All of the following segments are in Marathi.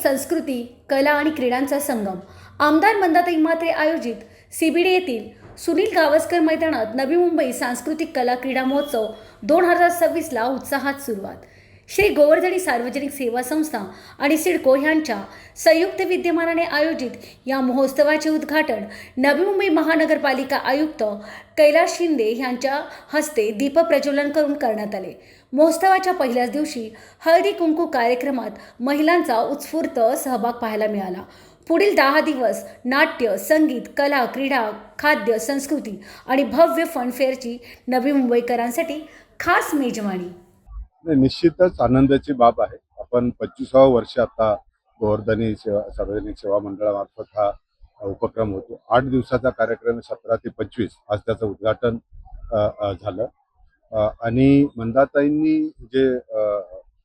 संस्कृती, कला आणि क्रीडांचा संगम आमदार मंदाताई म्हात्रे आयोजित CBD येथील सुनील गावस्कर मैदानात नवी मुंबई सांस्कृतिक कला क्रीडा महोत्सव 2026ला उत्साहात सुरुवात. श्री गोवर्धनी सार्वजनिक सेवा संस्था आणि सिडको यांच्या संयुक्त विद्यमानाने आयोजित या महोत्सवाचे उद्घाटन नवी मुंबई महानगरपालिका आयुक्त कैलास शिंदे यांच्या हस्ते दीप प्रज्वलन करून करण्यात आले. महोत्सवाच्या पहिल्याच दिवशी हळदी कुंकू कार्यक्रमात महिलांचा उत्स्फूर्त सहभाग पाहायला मिळाला. पुढील 10 दिवस नाट्य, संगीत, कला, क्रीडा, खाद्य, संस्कृती आणि भव्य फन फेअरची नवी मुंबईकरांसाठी खास मेजवानी. निश्चितच आनंदाची बाब आहे. आपण 25व्या वर्ष आता गोवर्धनी सार्वजनिक सेवा मंडळामार्फत हा उपक्रम होतो. 8 दिवसाचा कार्यक्रम 17 ते 25 आज त्याचं उद्घाटन झालं. आणि मंदाताईंनी जे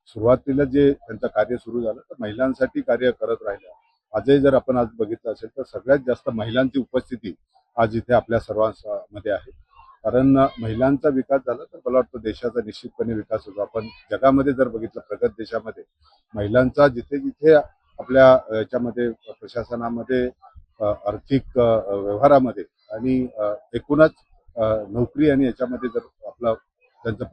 सुरुवातीला जे त्यांचं कार्य सुरू झालं तर महिलांसाठी कार्य करत राहिलं. आजही जर आपण आज बघितलं असेल तर सगळ्यात जास्त महिलांची उपस्थिती आज इथे आपल्या सर्वांमध्ये आहे. कारण महिलांचा विकास झाला तर मला वाटतं देशाचा निश्चितपणे विकास होतो. आपण जगामध्ये जर बघितलं प्रगत देशामध्ये महिलांचा जिथे जिथे आपल्या याच्यामध्ये प्रशासनामध्ये आर्थिक व्यवहारामध्ये आणि एकूणच नोकरी आणि याच्यामध्ये जर आपलं त्यांचं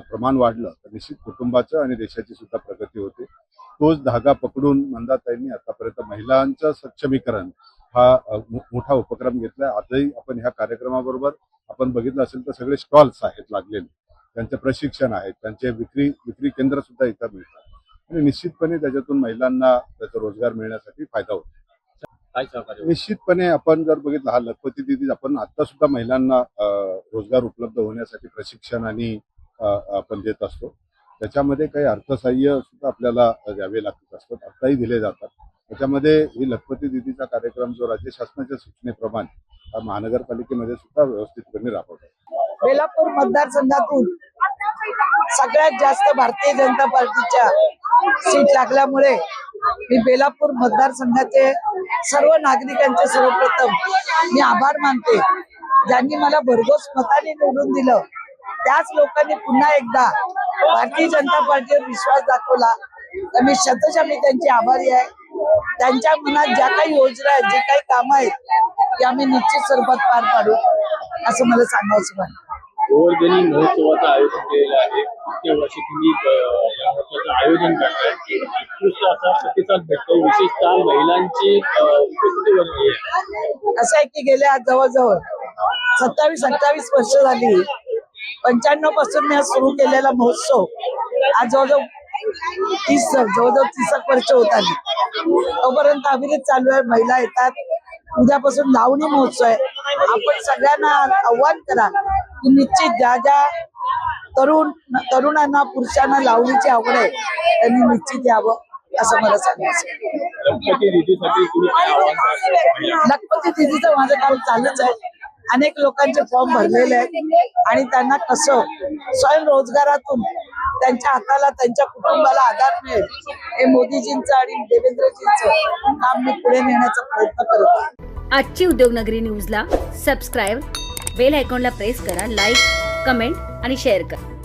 प्रमाण वाढलं तर निश्चित कुटुंबाचं आणि देशाची सुद्धा प्रगती होते. तोच धागा पकडून मंदाताईंनी आतापर्यंत महिलांचं सक्षमीकरण हा मोठा उपक्रम घेतला. आजही आपण ह्या कार्यक्रमाबरोबर आपण बघितलं असेल तर सगळे स्टॉल्स आहेत लागलेले, त्यांचे प्रशिक्षण आहेत, त्यांचे विक्री केंद्र सुद्धा इथं मिळतात आणि निश्चितपणे त्याच्यातून महिलांना त्याचा रोजगार मिळण्यासाठी फायदा होतो. निश्चितपणे आपण जर बघितलं हा लखपती दीदी आपण आता सुद्धा महिलांना रोजगार उपलब्ध होण्यासाठी प्रशिक्षण आणि आपण देत असतो. त्याच्यामध्ये काही अर्थसहाय्य सुद्धा आपल्याला द्यावे लागत असतात, आताही दिले जातात. त्याच्यामध्ये ही लखपती दीदीचा कार्यक्रम जो राज्य शासनाच्या सूचनेप्रमाणे महानगरपालिकेमध्ये सुद्धा व्यवस्थितपणे राबवतात. बेलापूर मतदारसंघातून सगळ्यात जास्त भारतीय जनता पार्टीच्या सीट लागल्यामुळे मी बेलापूर मतदारसंघाचे सर्व नागरिकांचे सर्वप्रथम मी आभार मानते. ज्यांनी मला भरघोस मताने निवडून दिलं त्याच लोकांनी पुन्हा एकदा भारतीय जनता पार्टीवर विश्वास दाखवला तर मी शतशः त्यांचे आभारी आहे. त्यांच्या मनात ज्या काही योजना आहेत, जे काही कामं आहेत ते आम्ही निश्चित स्वरूपात पार पाडू असं मला सांगायचं वाटतं. गोवर्धनी महोत्सवाचं आयोजन केलेलं आहे. इतक्या वर्षी तुम्ही या महोत्सवाचं आयोजन करताय, उत्कृष्ट असा प्रतिसाद भेटतो, विशेषतः महिलांची उपस्थिती बनली आहे. असं आहे की गेल्या जवळजवळ 27-28 वर्ष झाली. 95 पासून मी सुरू केलेला महोत्सव आज जवळजवळ 30 वर्ष होत आली. तोपर्यंत अविरत चालू आहे. महिला येतात. उद्यापासून लावणी महोत्सव आहे. आपण सगळ्यांना आव्हान करा की निश्चित ज्या ज्या तरुणांना पुरुषांना लावणीची आवड आहे त्यांनी निश्चित यावं असं मला सांगायचं. लखपती दीदीचं माझं काम चालूच आहे. अनेक लोकांचे फॉर्म भरलेले आहेत आणि त्यांना कसं स्वयंरोजगारातून त्यांच्या हाताला त्यांच्या कुटुंबाला आधार मिळेल हे मोदीजींचं आणि देवेंद्रजींचं काम मी पुढे नेण्याचा प्रयत्न करत आहे. आजची उद्योगनगरी न्यूजला सबस्क्राईब, बेल आयकॉनला प्रेस करा, लाईक, कमेंट आणि शेअर करा.